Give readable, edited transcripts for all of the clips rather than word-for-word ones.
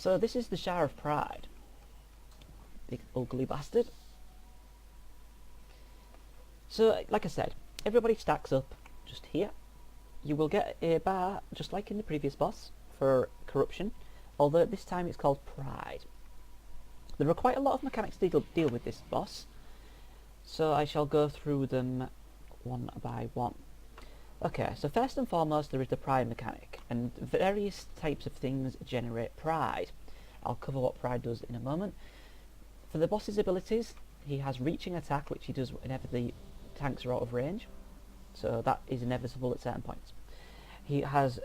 So this is the Shower of Pride. Big ugly bastard. So, like I said, everybody stacks up just here. You will get a bar, just like in the previous boss, for corruption, although this time it's called Pride. There are quite a lot of mechanics to deal with this boss, so I shall go through them one by one. Okay, so first and foremost there is the Pride mechanic, and various types of things generate Pride. I'll cover what Pride does in a moment. For the boss's abilities, he has reaching attack, which he does whenever the tanks are out of range, so that is inevitable at certain points. He has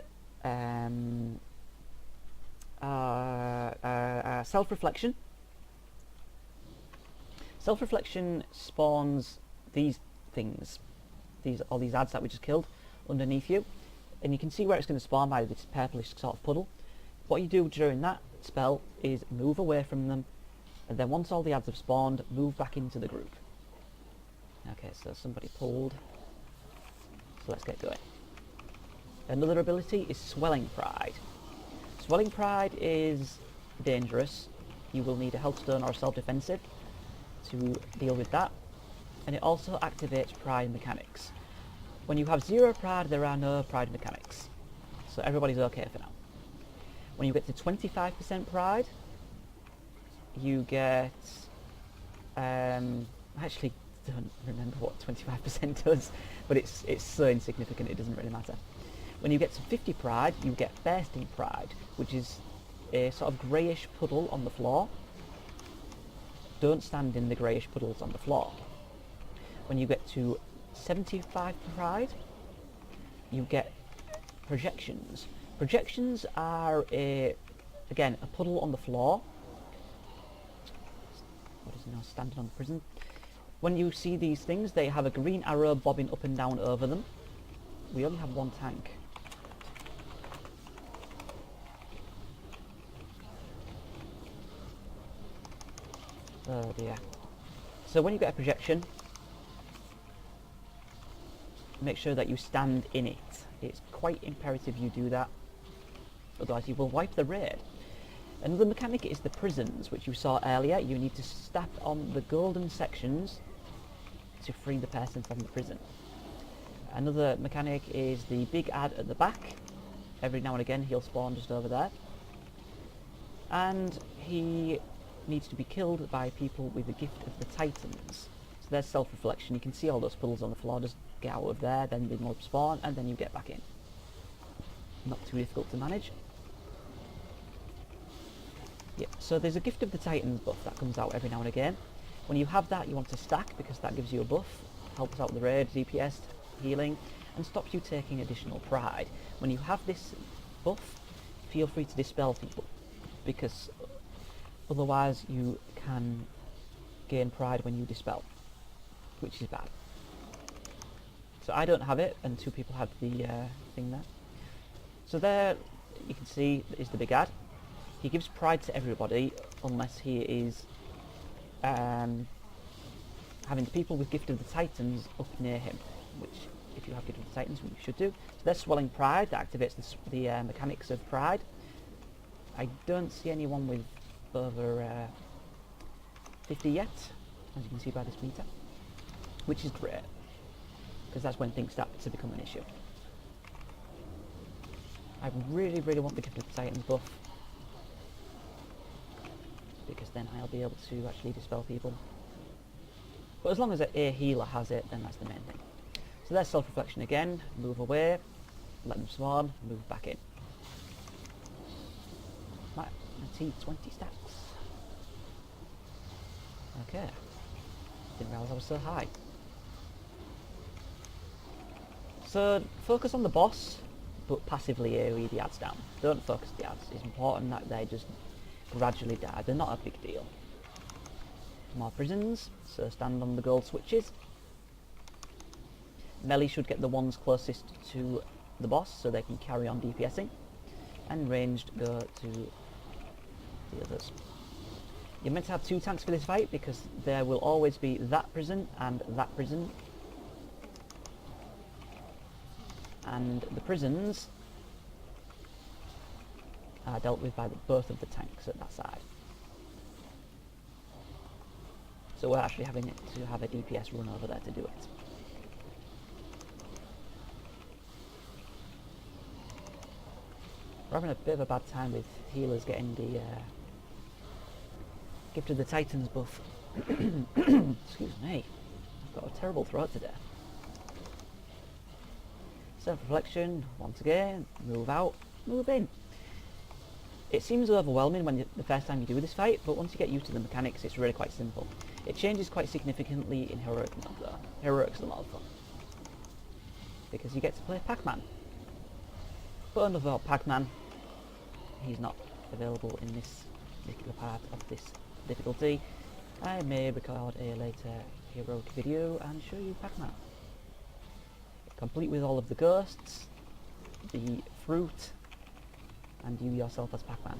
self-reflection. Self-reflection spawns these things, all these ads that we just killed, underneath you, and you can see where it's going to spawn by this purplish sort of puddle. What you do during that spell is move away from them, and then once all the ads have spawned, move back into the group. Okay, so somebody pulled, so let's get going. Another ability is Swelling Pride. Swelling Pride is dangerous. You will need a health stone or a self-defensive to deal with that, and it also activates Pride mechanics. When you have 0 Pride, there are no Pride mechanics, so everybody's okay for now. When you get to 25% Pride, you get... I actually don't remember what 25% does, but it's so insignificant it doesn't really matter. When you get to 50 Pride, you get Bursting Pride, which is a sort of greyish puddle on the floor. Don't stand in the greyish puddles on the floor. When you get to 75 Pride, you get Projections. Projections are again a puddle on the floor. What is it now? Standing on the prison. When you see these things, they have a green arrow bobbing up and down over them. We only have one tank. Oh dear. So when you get a projection, make sure that you stand in it. It's quite imperative you do that, otherwise you will wipe the raid. Another mechanic is the prisons, which you saw earlier. You need to step on the golden sections to free the person from the prison. Another mechanic is the big ad at the back. Every now and again he'll spawn just over there. And he needs to be killed by people with the gift of the Titans. So there's self-reflection. You can see all those puddles on the floor. Just get out of there, then they will spawn, and then you get back in. Not too difficult to manage. Yep, so there's a gift of the Titans buff that comes out every now and again. When you have that, you want to stack, because that gives you a buff, helps out with the raid, DPS, healing, and stops you taking additional Pride. When you have this buff, feel free to dispel people, because otherwise you can gain Pride when you dispel, which is bad. So I don't have it, and 2 people have the thing there. So there, you can see, is the big ad. He gives Pride to everybody, unless he is having the people with Gift of the Titans up near him, which, if you have Gift of the Titans, you should do. So there's Swelling Pride, that activates the mechanics of Pride. I don't see anyone with over 50 yet, as you can see by this meter, which is great, because that's when things start to become an issue. I really, really want the Gift of the Titans buff, because then I'll be able to actually dispel people. But as long as a healer has it, then that's the main thing. So there's self-reflection again. Move away, let them spawn, move back in. Right, let's see, 20 stacks. Okay. Didn't realise I was so high. So focus on the boss, but passively AoE the ads down. Don't focus the ads. It's important that they just gradually die. They're not a big deal. More prisons, so stand on the gold switches. Melee should get the ones closest to the boss so they can carry on DPSing, and ranged go to the others. You're meant to have 2 tanks for this fight, because there will always be that prison and that prison. And the prisons are dealt with by both of the tanks at that side. So we're actually having to have a DPS run over there to do it. We're having a bit of a bad time with healers getting the Gift of the Titans buff. Excuse me, I've got a terrible throat today. Self-reflection, once again, move out, move in. It seems overwhelming when the first time you do this fight, but once you get used to the mechanics, it's really quite simple. It changes quite significantly in Heroic mode though. Heroic's a lot of fun, because you get to play Pac-Man. But another Pac-Man, he's not available in this particular part of this difficulty. I may record a later heroic video and show you Pac-Man, complete with all of the ghosts, the fruit, and you yourself as Pac-Man.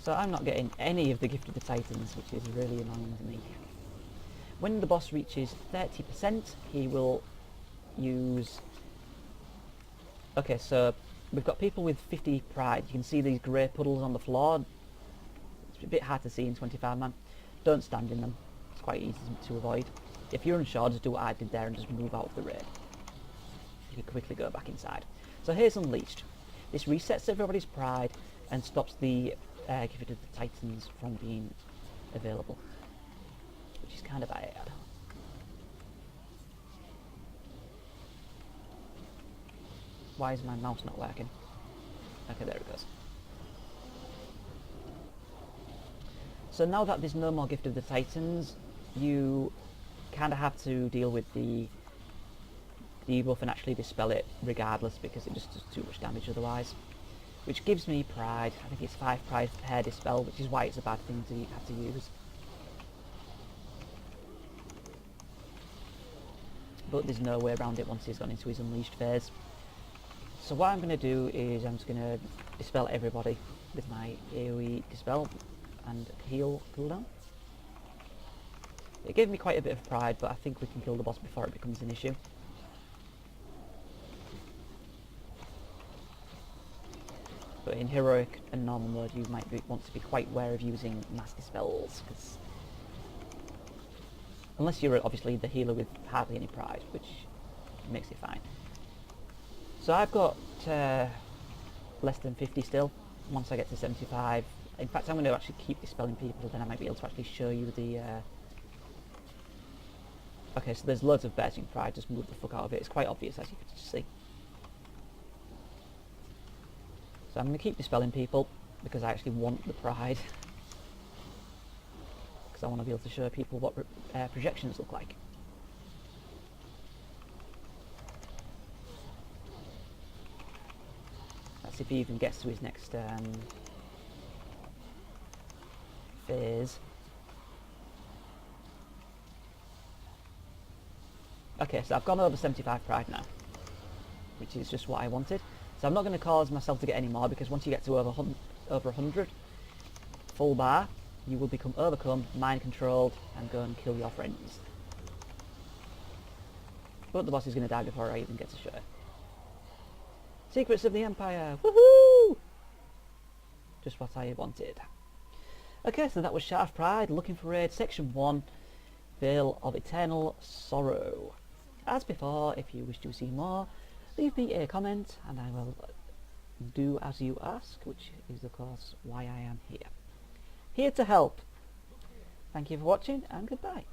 So I'm not getting any of the Gift of the Titans, which is really annoying to me. When the boss reaches 30%, he will use... Okay, so we've got people with 50 pride. You can see these grey puddles on the floor. It's a bit hard to see in 25 man. Don't stand in them. It's quite easy to avoid. If you're unsure, just do what I did there and just move out of the raid. You can quickly go back inside. So here's Unleashed. This resets everybody's pride and stops the Gift of the Titans from being available, which is kind of bad. Why is my mouse not working? Okay, there it goes. So now that there's no more Gift of the Titans, you kind of have to deal with the debuff and actually dispel it regardless, because it just does too much damage otherwise. Which gives me pride. I think it's 5 pride per dispel, which is why it's a bad thing to have to use. But there's no way around it once he's gone into his Unleashed phase. So what I'm going to do is I'm just going to dispel everybody with my AoE dispel and heal cooldown. It gave me quite a bit of pride, but I think we can kill the boss before it becomes an issue. But in Heroic and Normal mode you might want to be quite wary of using mass dispels, because unless you're obviously the healer with hardly any pride, which makes it fine. So I've got less than 50 still. Once I get to 75, in fact I'm going to actually keep dispelling people, then I might be able to actually show you the... Okay, so there's loads of bursting pride, just move the fuck out of it. It's quite obvious, as you can see. So I'm going to keep dispelling people, because I actually want the pride. Because I want to be able to show people what projections look like. Let's see if he even gets to his next phase. Okay, so I've gone over 75 pride now, which is just what I wanted. So I'm not going to cause myself to get any more, because once you get to over 100 full bar, you will become overcome, mind controlled, and go and kill your friends. But the boss is going to die before I even get to show it. Secrets of the Empire! Woohoo! Just what I wanted. Okay, so that was Ysharaj Pride, Looking for Raid, Section 1, Vale of Eternal Sorrow. As before, if you wish to see more, leave me a comment and I will do as you ask, which is of course why I am here. Here to help. Thank you for watching and goodbye.